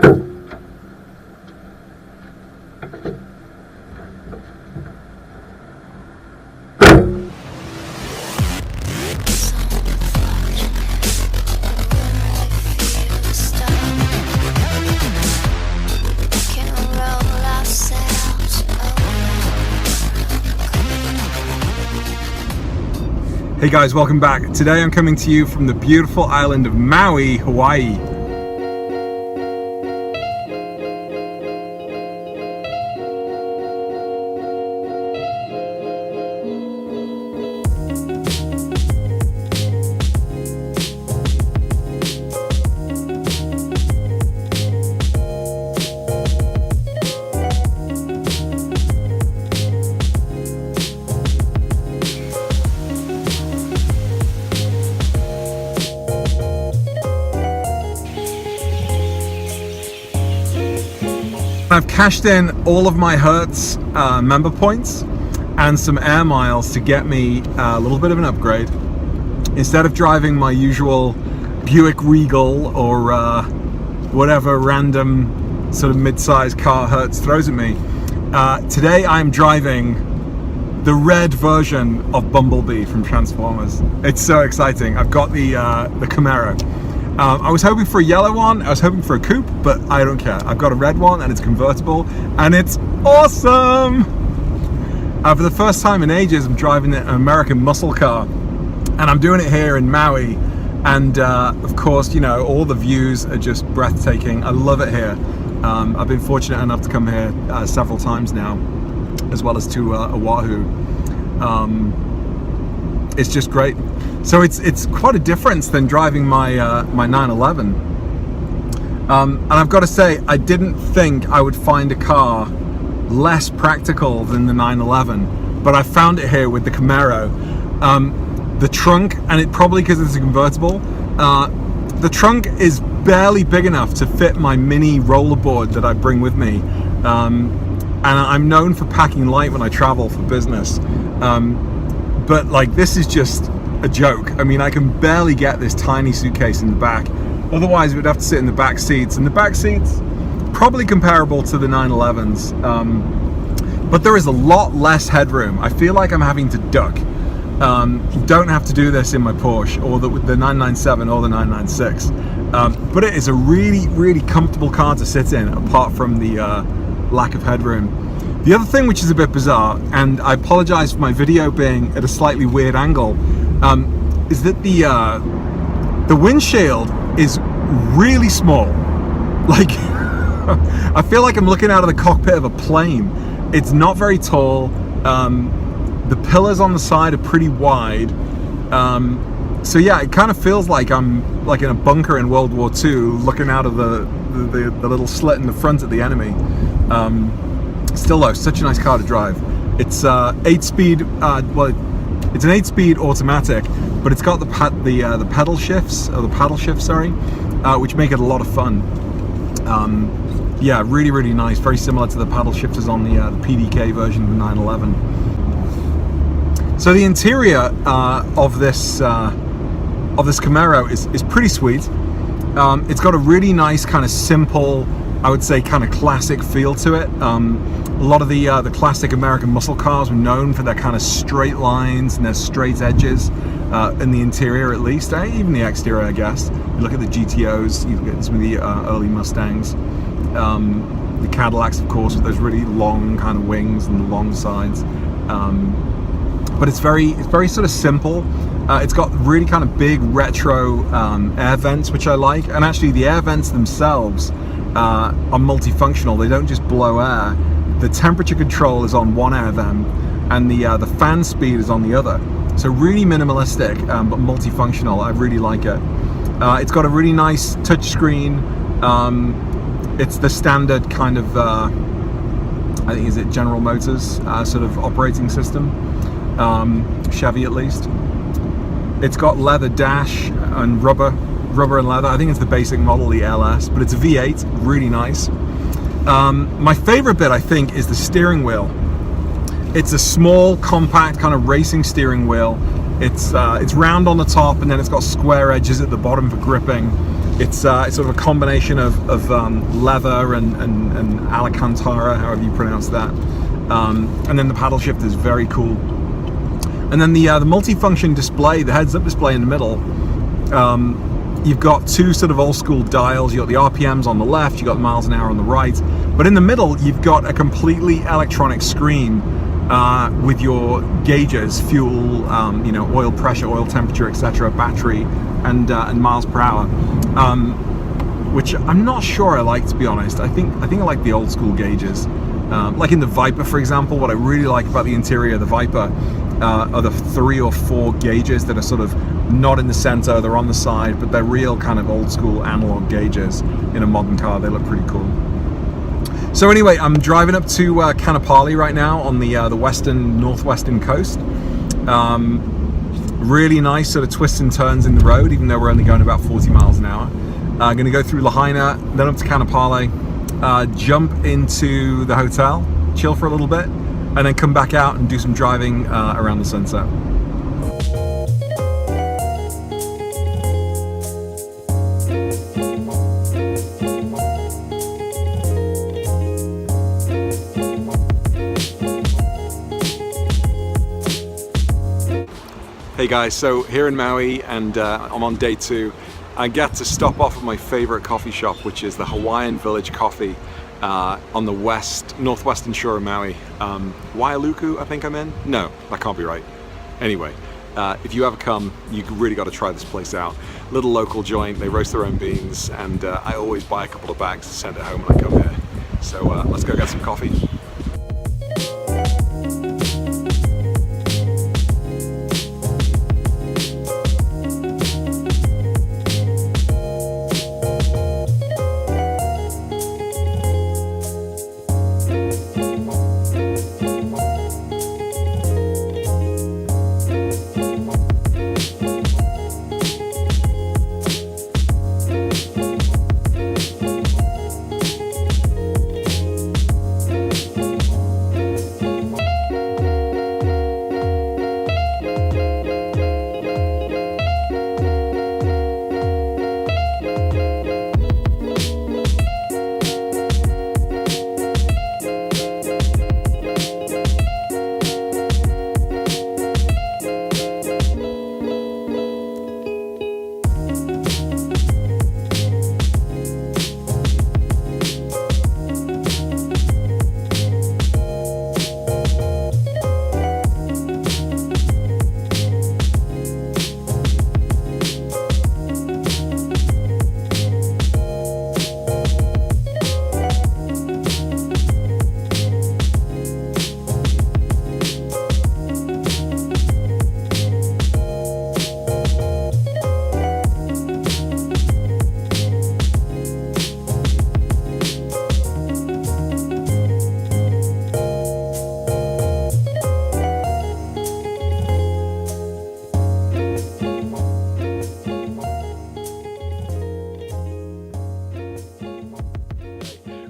Hey guys, welcome back. Today I'm coming to you from the beautiful island of Maui, Hawaii. I've cashed in all of my Hertz member points and some air miles to get me a little bit of an upgrade. Instead of driving my usual Buick Regal or whatever random sort of mid-sized car Hertz throws at me, today I'm driving the red version of Bumblebee from Transformers. It's so exciting. I've got the Camaro. I was hoping for a yellow one, I was hoping for a coupe, but I don't care. I've got a red one and it's convertible and it's awesome! For the first time in ages, I'm driving an American muscle car, and I'm doing it here in Maui, and of course, you know, all the views are just breathtaking. I love it here. I've been fortunate enough to come here several times now, as well as to Oahu. It's just great. So it's quite a difference than driving my my 911. And I've got to say, I didn't think I would find a car less practical than the 911, but I found it here with the Camaro. The trunk, and it probably because it's a convertible, the trunk is barely big enough to fit my mini rollerboard that I bring with me. And I'm known for packing light when I travel for business. But like, this is just a joke. I mean, I can barely get this tiny suitcase in the back. Otherwise, we'd have to sit in the back seats. And the back seats, probably comparable to the 911s. But there is a lot less headroom. I feel like I'm having to duck. Don't have to do this in my Porsche or the 997 or the 996. But it is a really, really comfortable car to sit in, apart from the lack of headroom. The other thing which is a bit bizarre, and I apologize for my video being at a slightly weird angle, is that the windshield is really small. Like, I feel like I'm looking out of the cockpit of a plane. It's not very tall. The pillars on the side are pretty wide. So yeah, it kind of feels like I'm like in a bunker in World War II, looking out of the little slit in the front of the enemy. Still though, such a nice car to drive. It's 8-speed, well, it's an 8-speed automatic, but it's got the pedal shifts, or the paddle shift, sorry, which make it a lot of fun. Yeah, really, really nice. Very similar to the paddle shifters on the PDK version of the 911. So the interior of this Camaro is pretty sweet. It's got a really nice kind of simple, I would say, kind of classic feel to it. A lot of the classic American muscle cars were known for their kind of straight lines and their straight edges in the interior, at least. Even the exterior, I guess. You look at the GTOs, you look at some of the early Mustangs, the Cadillacs, of course, with those really long kind of wings and the long sides. But it's very sort of simple. It's got really kind of big retro air vents, which I like. And actually, the air vents themselves are multifunctional. They don't just blow air. The temperature control is on one air vent, and the fan speed is on the other. So really minimalistic, but multifunctional. I really like it. It's got a really nice touch screen. It's the standard kind of, I think, is it General Motors sort of operating system, Chevy at least. It's got leather dash and rubber and leather. I think it's the basic model, the LS, but it's a V8, really nice. My favorite bit, I think, is the steering wheel. It's a small, compact kind of racing steering wheel. It's round on the top, and then it's got square edges at the bottom for gripping. It's sort of a combination of leather and Alcantara, however you pronounce that. And then the paddle shift is very cool. And then the multi-function display, the heads-up display in the middle, you've got two sort of old-school dials. You've got the RPMs on the left, you've got miles an hour on the right. But in the middle, you've got a completely electronic screen with your gauges, fuel, oil pressure, oil temperature, etc., battery, and miles per hour. Which I'm not sure I like, to be honest. I think I like the old school gauges. Like in the Viper, for example, what I really like about the interior of the Viper are the 3 or 4 gauges that are sort of not in the center, they're on the side, but they're real kind of old school analog gauges in a modern car. They look pretty cool. So anyway, I'm driving up to Kaanapali right now on the northwestern coast. Really nice sort of twists and turns in the road, even though we're only going about 40 miles an hour. I'm going to go through Lahaina, then up to Kaanapali, jump into the hotel, chill for a little bit, and then come back out and do some driving around the sunset. Hey guys, so here in Maui, and I'm on day 2. I get to stop off at my favorite coffee shop, which is the Hawaiian Village Coffee on the northwestern shore of Maui. Waialuku, I think I'm in? No, that can't be right. Anyway, if you ever come, you really got to try this place out. Little local joint, they roast their own beans, and I always buy a couple of bags to send it home when I come here. So let's go get some coffee.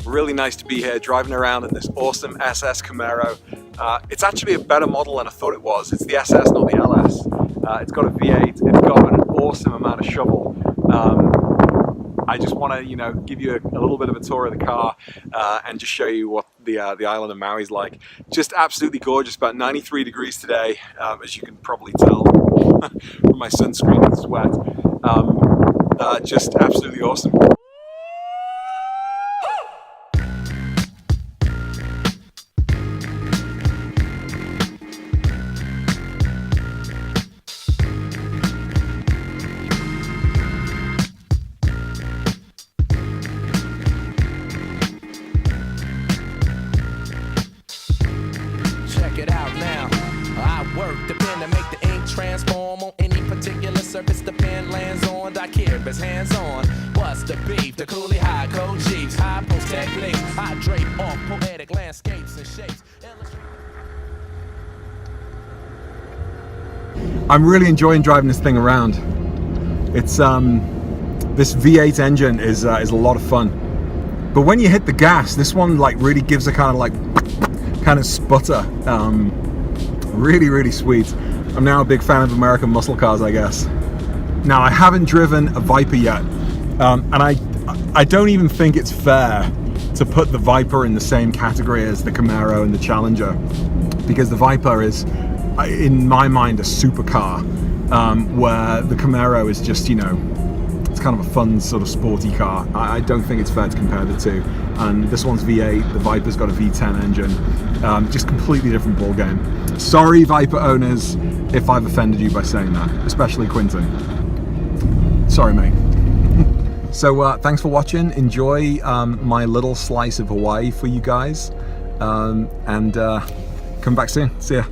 Really nice to be here driving around in this awesome SS Camaro. It's actually a better model than I thought it was. It's the SS, not the LS. It's got a V8, it's got an awesome amount of shovel. I just want to, give you a little bit of a tour of the car and just show you what the island of Maui is like. Just absolutely gorgeous. About 93 degrees today, as you can probably tell from my sunscreen and sweat. Just absolutely awesome. It out now. I work the pen to make the ink transform on any particular surface the pen lands on. I care if it's hands on. What's the beef? The coolie high code chiefs, high post techniques. I drape off poetic landscapes and shapes. I'm really enjoying driving this thing around. It's this V8 engine is a lot of fun. But when you hit the gas, this one really gives a kind of sputter. Really sweet. I'm now a big fan of American muscle cars, I guess. Now, I haven't driven a Viper yet, And I don't even think it's fair to put the Viper in the same category as the Camaro and the Challenger, because the Viper is, in my mind, a supercar, where the Camaro is just, you know, it's kind of a fun sort of sporty car. I don't think it's fair to compare the two. And this one's V8, the Viper's got a V10 engine. Just completely different ball game. Sorry, Viper owners, if I've offended you by saying that, especially Quinton. Sorry, mate. So thanks for watching. Enjoy my little slice of Hawaii for you guys, and come back soon. See ya.